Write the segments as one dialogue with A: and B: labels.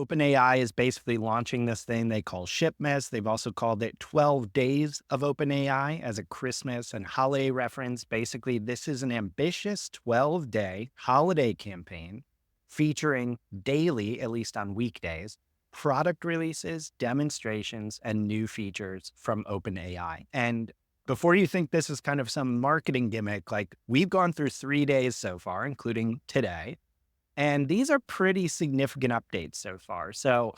A: OpenAI is basically launching this thing they call Shipmas. They've also called it 12 Days of OpenAI as a Christmas and holiday reference. Basically, this is an ambitious 12-day holiday campaign featuring daily, at least on weekdays, product releases, demonstrations, and new features from OpenAI. And before you think this is kind of some marketing gimmick, like we've gone through 3 days so far, including today. And these are pretty significant updates so far. So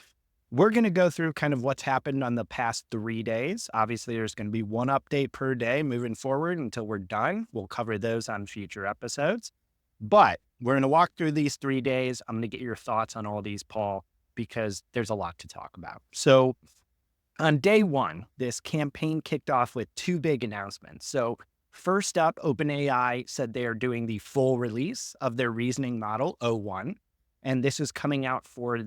A: we're going to go through kind of what's happened on the past 3 days. Obviously, there's going to be one update per day moving forward until we're done. We'll cover those on future episodes. But we're going to walk through these 3 days. I'm going to get your thoughts on all these, Paul, because there's a lot to talk about. So on day one, this campaign kicked off with two big announcements. So first up, OpenAI said they are doing the full release of their reasoning model, O1, and this is coming out for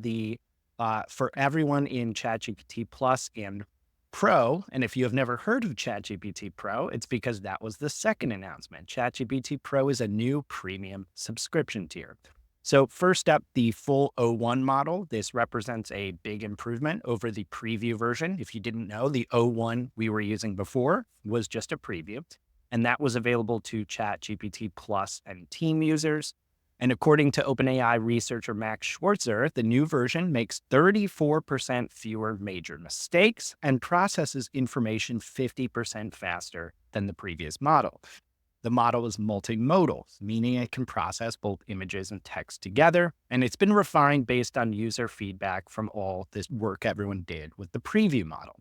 A: everyone in ChatGPT Plus and Pro. And if you have never heard of ChatGPT Pro, it's because that was the second announcement. ChatGPT Pro is a new premium subscription tier. So first up, the full O1 model. This represents a big improvement over the preview version. If you didn't know, the O1 we were using before was just a preview, and that was available to ChatGPT Plus and Team users. And according to OpenAI researcher Max Schwartzer, the new version makes 34% fewer major mistakes and processes information 50% faster than the previous model. The model is multimodal, meaning it can process both images and text together, and it's been refined based on user feedback from all this work everyone did with the preview model.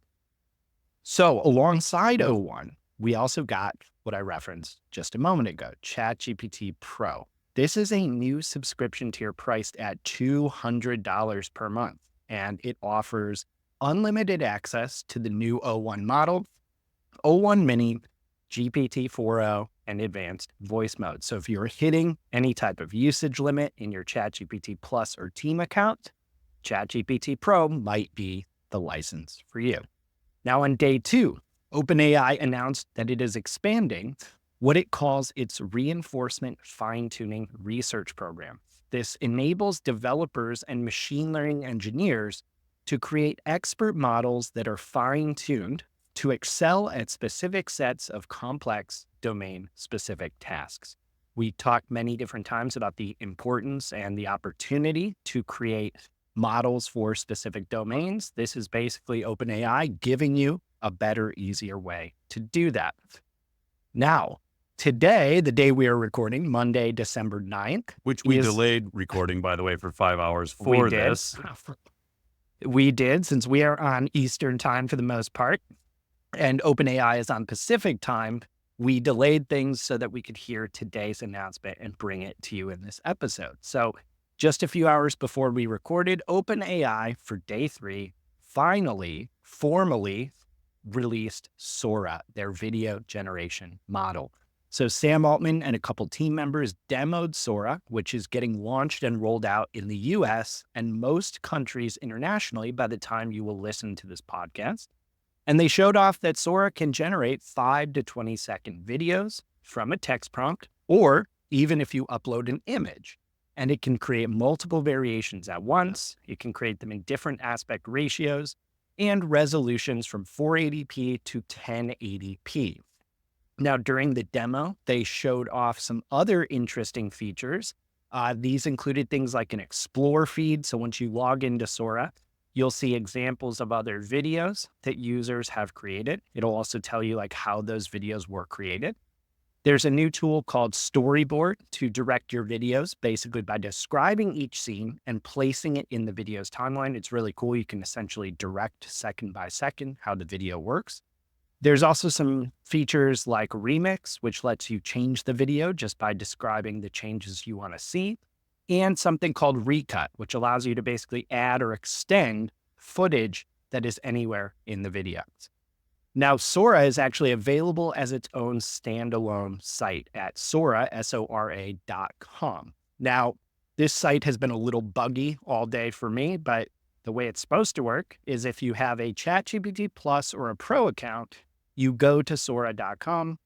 A: So alongside O1, we also got what I referenced just a moment ago, ChatGPT Pro. This is a new subscription tier priced at $200 per month, and it offers unlimited access to the new O1 model, O1 Mini, GPT-4o, and advanced voice mode. So if you're hitting any type of usage limit in your ChatGPT Plus or Team account, ChatGPT Pro might be the license for you. Now on day two, OpenAI announced that it is expanding what it calls its reinforcement fine-tuning research program. This enables developers and machine learning engineers to create expert models that are fine-tuned to excel at specific sets of complex domain-specific tasks. We talked many different times about the importance and the opportunity to create models for specific domains. This is basically OpenAI giving you a better, easier way to do that. Now, today, the day we are recording, Monday, December 9th.
B: Which we delayed recording, by the way, for 5 hours for this.
A: We did, since we are on Eastern time for the most part, and OpenAI is on Pacific time. We delayed things so that we could hear today's announcement and bring it to you in this episode. So just a few hours before we recorded, OpenAI for day 3 finally formally released Sora, their video generation model. So Sam Altman and a couple team members demoed Sora, which is getting launched and rolled out in the US and most countries internationally by the time you will listen to this podcast. And they showed off that Sora can generate 5 to 20-second videos from a text prompt, or even if you upload an image. And it can create multiple variations at once. It can create them in different aspect ratios and resolutions from 480p to 1080p. Now, during the demo, they showed off some other interesting features. These included things like an explore feed. So once you log into Sora, you'll see examples of other videos that users have created. It'll also tell you like how those videos were created. There's a new tool called Storyboard to direct your videos, basically by describing each scene and placing it in the video's timeline. It's really cool. You can essentially direct second by second how the video works. There's also some features like Remix, which lets you change the video just by describing the changes you want to see, and something called Recut, which allows you to basically add or extend footage that is anywhere in the video. Now, Sora is actually available as its own standalone site at Sora, Sora.com. Now, this site has been a little buggy all day for me, but the way it's supposed to work is if you have a ChatGPT Plus or a Pro account, you go to Sora.com,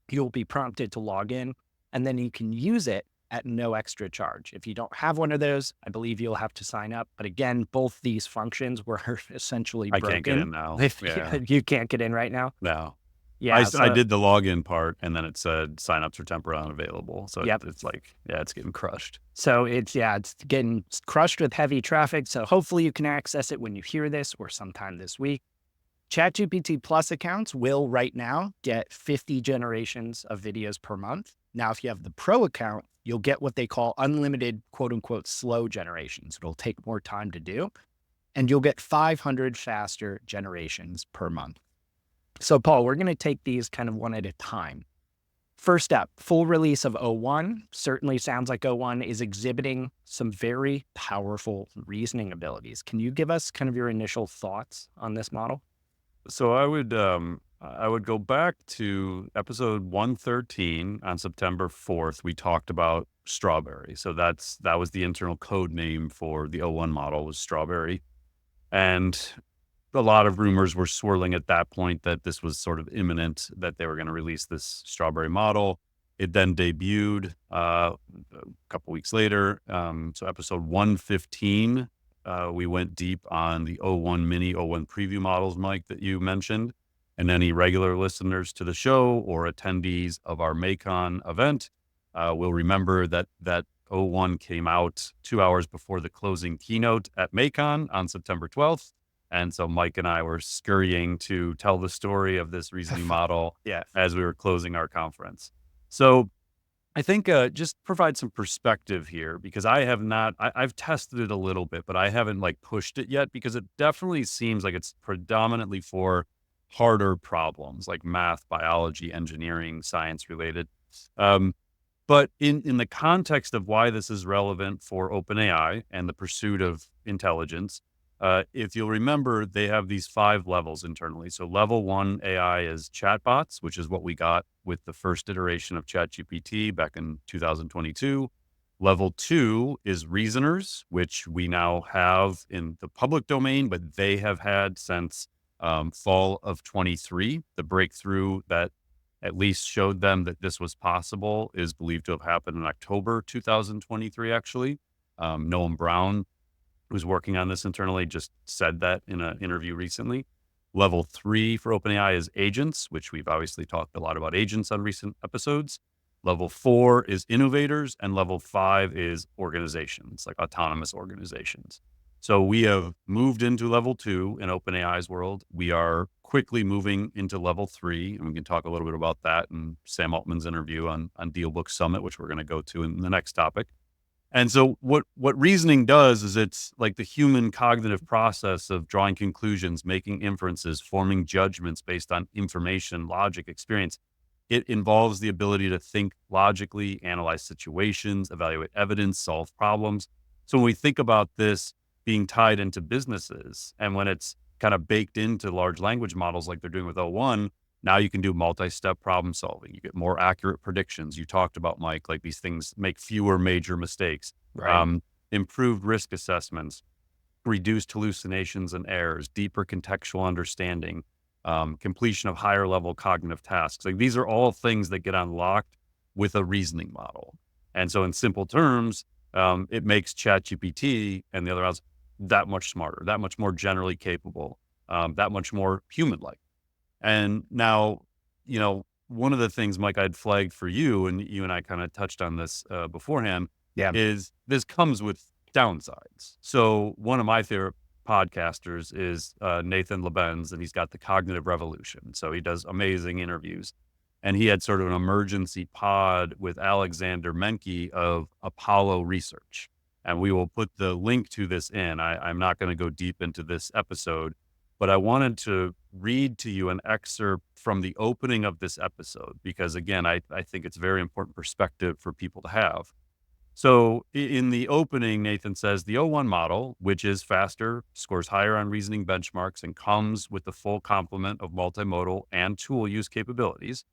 A: you'll be prompted to log in, and then you can use it at no extra charge. If you don't have one of those, I believe you'll have to sign up. But again, both these functions were essentially
B: I can't get
A: broken.
B: in now.
A: If
B: Yeah.
A: you can't get in right now.
B: No.
A: Yeah.
B: I
A: So,
B: did the login part, and then it said signups are temporarily unavailable. So
A: yep.
B: it's like, yeah, it's getting crushed.
A: So it's getting crushed with heavy traffic. So hopefully you can access it when you hear this or sometime this week. ChatGPT Plus accounts will right now get 50 generations of videos per month. Now, if you have the Pro account, you'll get what they call unlimited, quote unquote, slow generations. It'll take more time to do, and you'll get 500 faster generations per month. So, Paul, we're going to take these kind of one at a time. First up, full release of O1 certainly sounds like O1 is exhibiting some very powerful reasoning abilities. Can you give us kind of your initial thoughts on this model?
B: So I would go back to episode 113 on September 4th. We talked about Strawberry. So that was the internal code name for the O1 model, was Strawberry. And a lot of rumors were swirling at that point that this was sort of imminent, that they were going to release this Strawberry model. It then debuted a couple weeks later. So episode 115, we went deep on the O1 mini, O1 preview models, Mike, that you mentioned. And any regular listeners to the show or attendees of our Macon event will remember that O1 came out 2 hours before the closing keynote at Macon on September 12th. And so Mike and I were scurrying to tell the story of this reasoning model
A: Yeah.
B: as we were closing our conference. So I think just provide some perspective here, because I've tested it a little bit, but I haven't like pushed it yet, because it definitely seems like it's predominantly for harder problems like math, biology, engineering, science related. Um, but in the context of why this is relevant for OpenAI and the pursuit of intelligence, if you'll remember, they have these 5 levels internally. So level 1 AI is chatbots, which is what we got with the first iteration of ChatGPT back in 2022. Level 2 is reasoners, which we now have in the public domain, but they have had since fall of 23. The breakthrough that at least showed them that this was possible is believed to have happened in October 2023, actually. Noam Brown, who's working on this internally, just said that in an interview recently. Level 3 for OpenAI is agents, which we've obviously talked a lot about agents on recent episodes. Level 4 is innovators, and level 5 is organizations, like autonomous organizations. So we have moved into level 2 in OpenAI's world. We are quickly moving into level 3, and we can talk a little bit about that in Sam Altman's interview on DealBook Summit, which we're going to go to in the next topic. And so what reasoning does is it's like the human cognitive process of drawing conclusions, making inferences, forming judgments based on information, logic, experience. It involves the ability to think logically, analyze situations, evaluate evidence, solve problems. So when we think about this being tied into businesses, and when it's kind of baked into large language models like they're doing with O1, now you can do multi-step problem solving. You get more accurate predictions. You talked about, Mike, like these things make fewer major mistakes,
A: Right.
B: improved risk assessments, reduced hallucinations and errors, deeper contextual understanding, completion of higher level cognitive tasks. Like these are all things that get unlocked with a reasoning model. And so in simple terms, it makes ChatGPT and the other ones that much smarter, that much more generally capable, that much more human-like. And now, one of the things, Mike, I'd flagged for you, and you and I kind of touched on this beforehand,
A: Yeah.
B: is this comes with downsides. So one of my favorite podcasters is Nathan Lebenz, and he's got the Cognitive Revolution. So he does amazing interviews. And he had sort of an emergency pod with Alexander Menke of Apollo Research. And we will put the link to this in. I'm not going to go deep into this episode, but I wanted to read to you an excerpt from the opening of this episode, because again, I think it's very important perspective for people to have. So in the opening, Nathan says the O1 model, which is faster, scores higher on reasoning benchmarks, and comes with the full complement of multimodal and tool use capabilities.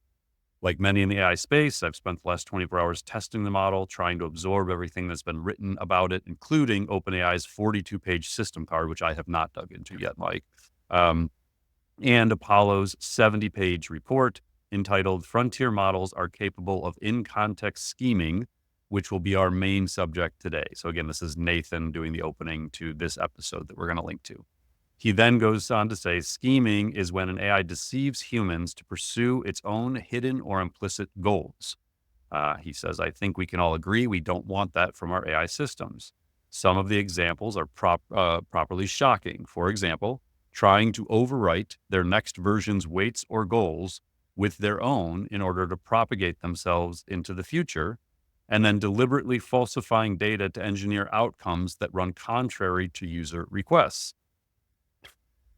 B: Like many in the AI space, I've spent the last 24 hours testing the model, trying to absorb everything that's been written about it, including OpenAI's 42-page system card, which I have not dug into yet, Mike, and Apollo's 70-page report entitled Frontier Models Are Capable of In-Context Scheming which will be our main subject today. So again, this is Nathan doing the opening to this episode that we're going to link to. He then goes on to say, scheming is when an AI deceives humans to pursue its own hidden or implicit goals. He says, I think we can all agree we don't want that from our AI systems. Some of the examples are properly shocking. For example, trying to overwrite their next version's weights or goals with their own in order to propagate themselves into the future, and then deliberately falsifying data to engineer outcomes that run contrary to user requests.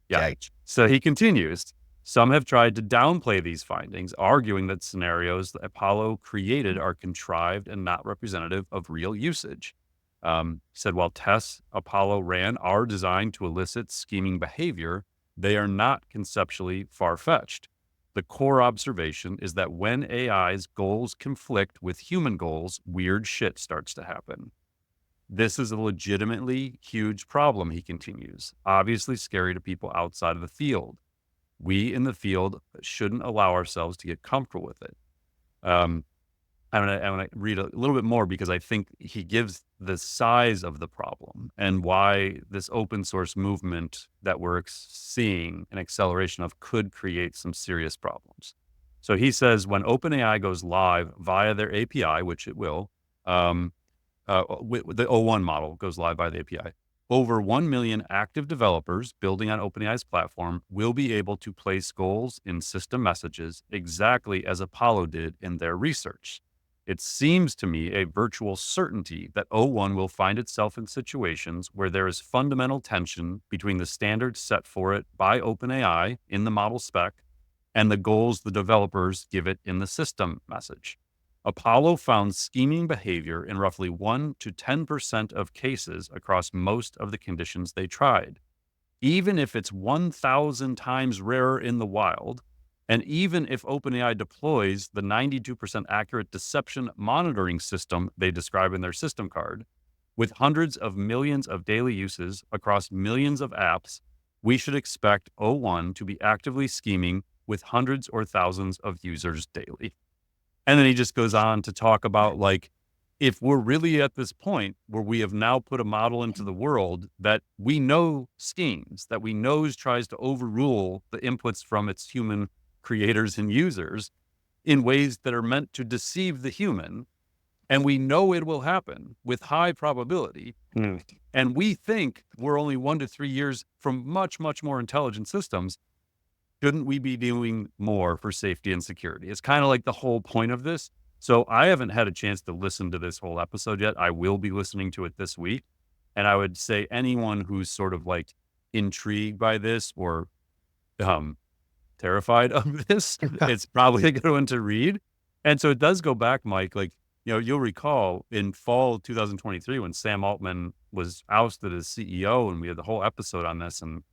B: Yeah.
A: Yikes.
B: So he continues. Some have tried to downplay these findings, arguing that scenarios that Apollo created are contrived and not representative of real usage. He said, while tests Apollo ran are designed to elicit scheming behavior, they are not conceptually far-fetched. The core observation is that when AI's goals conflict with human goals, weird shit starts to happen. This is a legitimately huge problem, he continues. Obviously scary to people outside of the field. We in the field shouldn't allow ourselves to get comfortable with it. I'm gonna read a little bit more because I think he gives the size of the problem and why this open source movement that we're seeing an acceleration of could create some serious problems. So he says when OpenAI goes live via their API, which it will, with the O1 model goes live by the API. Over 1 million active developers building on OpenAI's platform will be able to place goals in system messages exactly as Apollo did in their research. It seems to me a virtual certainty that O1 will find itself in situations where there is fundamental tension between the standards set for it by OpenAI in the model spec and the goals the developers give it in the system message. Apollo found scheming behavior in roughly 1 to 10% of cases across most of the conditions they tried. Even if it's 1,000 times rarer in the wild, and even if OpenAI deploys the 92% accurate deception monitoring system they describe in their system card, with hundreds of millions of daily uses across millions of apps, we should expect O1 to be actively scheming with hundreds or thousands of users daily. And then he just goes on to talk about like, if we're really at this point where we have now put a model into the world that we know schemes, that we know tries to overrule the inputs from its human creators and users in ways that are meant to deceive the human, and we know it will happen with high probability, and we think we're only 1 to 3 years from much, much more intelligent systems, shouldn't we be doing more for safety and security? It's kind of like the whole point of this. So I haven't had a chance to listen to this whole episode yet. I will be listening to it this week. And I would say anyone who's sort of like intrigued by this or terrified of this, it's probably a good one to read. And so it does go back, Mike, like, you'll recall in fall 2023 when Sam Altman was ousted as CEO and we had the whole episode on this and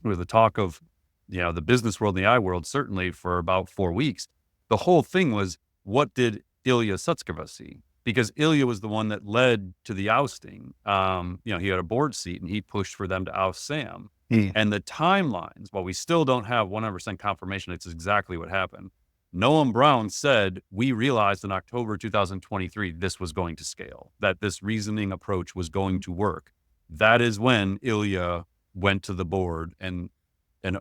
B: with the talk of the business world and the AI world, certainly for about 4 weeks, the whole thing was, what did Ilya Sutskever see? Because Ilya was the one that led to the ousting. He had a board seat and he pushed for them to oust Sam. And the timelines, while we still don't have 100% confirmation, it's exactly what happened. Noam Brown said, we realized in October 2023, this was going to scale, that this reasoning approach was going to work. That is when Ilya went to the board and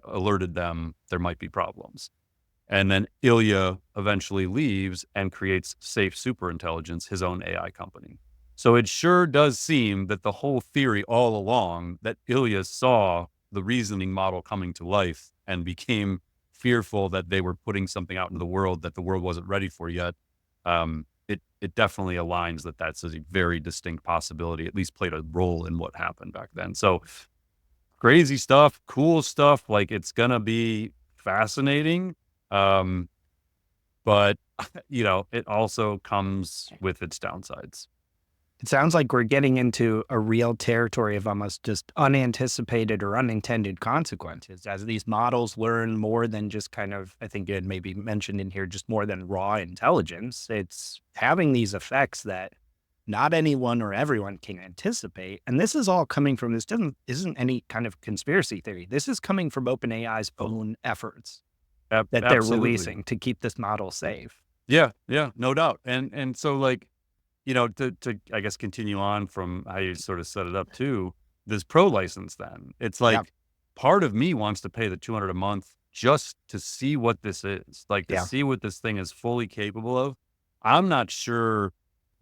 B: alerted them there might be problems. And then Ilya eventually leaves and creates Safe Superintelligence, his own AI company. So it sure does seem that the whole theory all along that Ilya saw the reasoning model coming to life and became fearful that they were putting something out into the world that the world wasn't ready for yet. It definitely aligns that that's a very distinct possibility, at least played a role in what happened back then. So crazy stuff, cool stuff. Like, it's going to be fascinating. But it also comes with its downsides.
A: It sounds like we're getting into a real territory of almost just unanticipated or unintended consequences as these models learn more than just kind of, I think you had maybe mentioned in here, just more than raw intelligence. It's having these effects that not anyone or everyone can anticipate. And this is all coming from isn't any kind of conspiracy theory. This is coming from OpenAI's own efforts that they're
B: Absolutely.
A: releasing to keep this model safe.
B: Yeah, no doubt. And so like, to I guess continue on from how you sort of set it up too, this pro license then. It's
A: Yeah.
B: like part of me wants to pay the 200 a month just to see what this is, like to
A: Yeah.
B: see what this thing is fully capable of. I'm not sure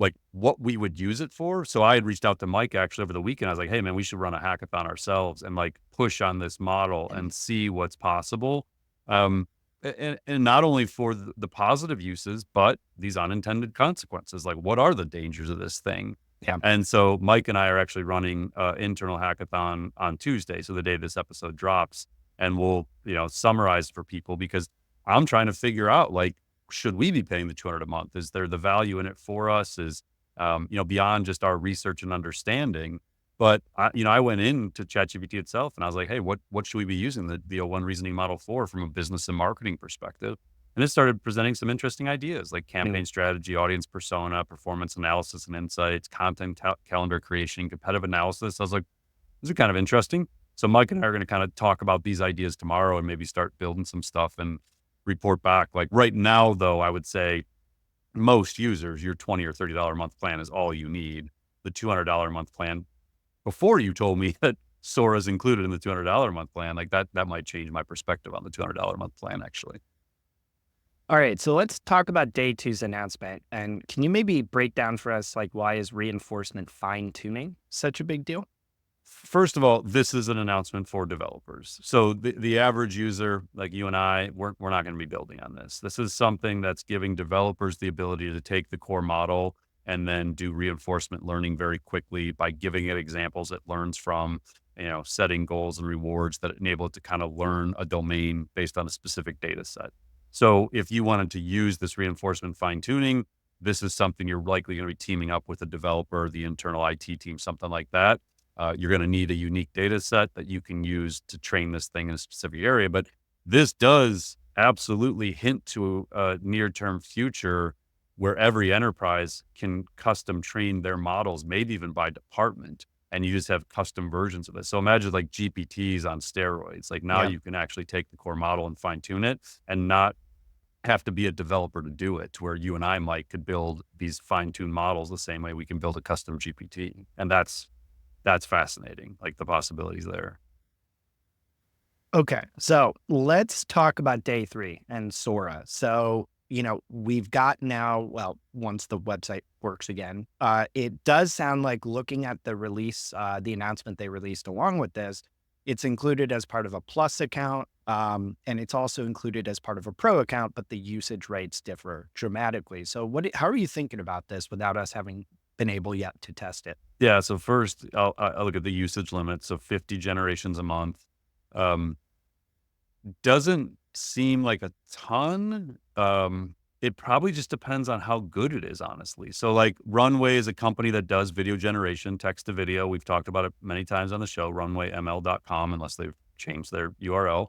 B: like what we would use it for. So I had reached out to Mike actually over the weekend. I was like, "Hey man, we should run a hackathon ourselves and like push on this model and see what's possible." Um, and not only for the positive uses, but these unintended consequences. Like, what are the dangers of this thing?
A: Yeah.
B: And so Mike and I are actually running internal hackathon on Tuesday, so the day this episode drops, and we'll summarize for people because I'm trying to figure out like, should we be paying the 200 a month? Is there the value in it for us? Is beyond just our research and understanding? But I went into ChatGPT itself and I was like, hey, what should we be using the O1 reasoning model for from a business and marketing perspective? And it started presenting some interesting ideas like
A: Mm.
B: campaign strategy, audience persona, performance analysis and insights, content calendar creation, competitive analysis. I was like, these are kind of interesting. So Mike and I are going to kind of talk about these ideas tomorrow and maybe start building some stuff and report back. Like right now, though, I would say most users, your $20 or $30 a month plan is all you need. The $200 a month plan, before you told me that Sora is included in the $200 a month plan, like that might change my perspective on the $200 a month plan, actually.
A: All right, so let's talk about day two's announcement. And can you maybe break down for us, like, why is reinforcement fine tuning such a big deal?
B: First of all, this is an announcement for developers. So the average user, like you and I, we're not going to be building on this. This is something that's giving developers the ability to take the core model and then do reinforcement learning very quickly by giving it examples it learns from, setting goals and rewards that enable it to kind of learn a domain based on a specific data set. So if you wanted to use this reinforcement fine tuning, this is something you're likely going to be teaming up with a developer, the internal IT team, something like that. You're going to need a unique data set that you can use to train this thing in a specific area. But this does absolutely hint to a near-term future where every enterprise can custom train their models, maybe even by department, and you just have custom versions of it. So imagine like GPTs on steroids. Like now
A: Yeah.
B: you can actually take the core model and fine tune it and not have to be a developer to do it, to where you and I, Mike, could build these fine-tuned models the same way we can build a custom GPT. And that's fascinating, like the possibilities there.
A: Okay, so let's talk about day three and Sora. So, we've got now, well, once the website works again, it does sound like looking at the release, the announcement they released along with this, it's included as part of a plus account. And it's also included as part of a pro account, but the usage rates differ dramatically. So how are you thinking about this without us having been able yet to test it?
B: Yeah, so first, I'll look at the usage limit, so 50 generations a month. Um, doesn't seem like a ton. It probably just depends on how good it is, honestly. So, like, Runway is a company that does video generation, text to video. We've talked about it many times on the show, runwayml.com, unless they've changed their URL.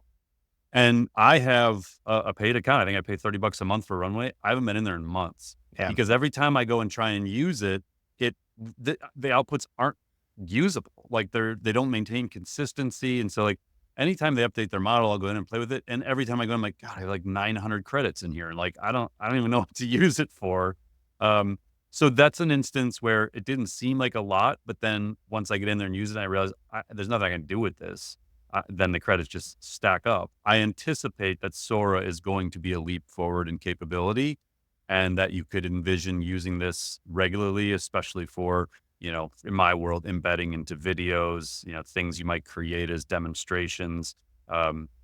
B: And I have a paid account. I think I pay $30 a month for Runway. I haven't been in there in months
A: Yeah.
B: because every time I go and try and use it, the outputs aren't usable. Like they don't maintain consistency. And so like anytime they update their model, I'll go in and play with it. And every time I go, I'm like, God, I have like 900 credits in here. And like, I don't even know what to use it for. Um, so that's an instance where it didn't seem like a lot, but then once I get in there and use it, I realize there's nothing I can do with this. Then the credits just stack up. I anticipate that Sora is going to be a leap forward in capability and that you could envision using this regularly, especially for, in my world, embedding into videos, things you might create as demonstrations.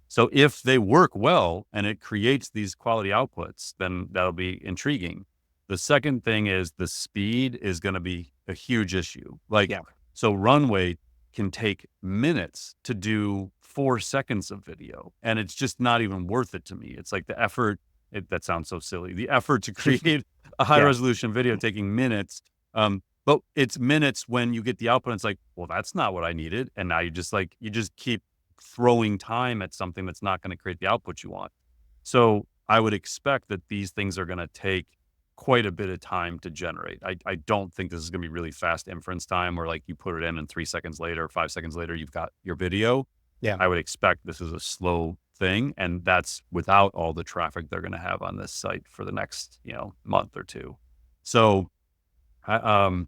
B: So if they work well and it creates these quality outputs, then that'll be intriguing. The second thing is the speed is going to be a huge issue. Like,
A: Yeah.
B: so Runway can take minutes to do 4 seconds of video, and it's just not even worth it to me. It's like the effort that sounds so silly. The effort to create a high
A: Yeah.
B: resolution video taking minutes. But it's minutes when you get the output. And it's like, well, that's not what I needed. And now you just keep throwing time at something that's not going to create the output you want. So I would expect that these things are going to take quite a bit of time to generate. I don't think this is going to be really fast inference time where like you put it in and 3 seconds later, 5 seconds later, you've got your video.
A: Yeah.
B: I would expect this is a slow thing, and that's without all the traffic they're going to have on this site for the next, month or two. So I,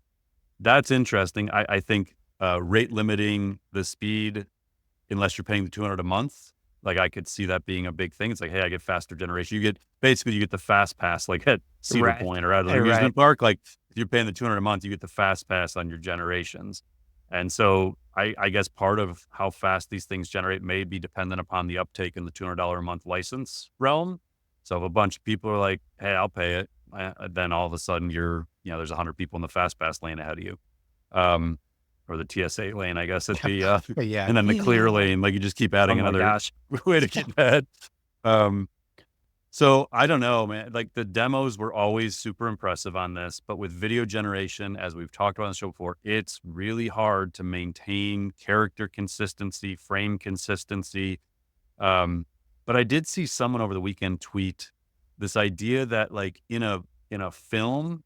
B: that's interesting. I think rate limiting the speed, unless you're paying the 200 a month, like I could see that being a big thing. It's like, hey, I get faster generation. You get the fast pass, like at Cedar
A: Right.
B: Point or at an
A: Right.
B: amusement park. Like if you're paying the 200 a month, you get the fast pass on your generations. And so I guess part of how fast these things generate may be dependent upon the uptake in the $200 a month license realm. So if a bunch of people are like, hey, I'll pay it, then all of a sudden there's 100 people in the fast pass lane ahead of you. Um, or the TSA lane, I guess,
A: Yeah.
B: and then the clear lane, like you just keep
A: Oh
B: adding
A: my
B: another
A: gosh.
B: way to get mad. Um, so I don't know, man. Like the demos were always super impressive on this, but with video generation, as we've talked about on the show before, it's really hard to maintain character consistency, frame consistency. Um, but I did see someone over the weekend tweet this idea that like in a film,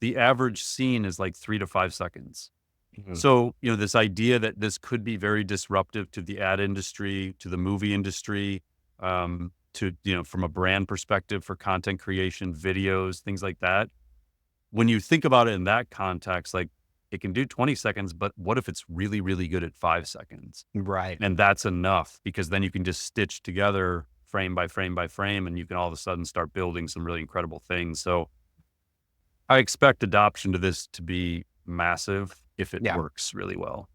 B: the average scene is like 3 to 5 seconds.
A: Mhm.
B: So, this idea that this could be very disruptive to the ad industry, to the movie industry, from a brand perspective for content creation, videos, things like that. When you think about it in that context, like it can do 20 seconds, but what if it's really, really good at 5 seconds?
A: Right.
B: And that's enough because then you can just stitch together frame by frame by frame and you can all of a sudden start building some really incredible things. So I expect adoption to this to be massive if it
A: Yeah.
B: works really well.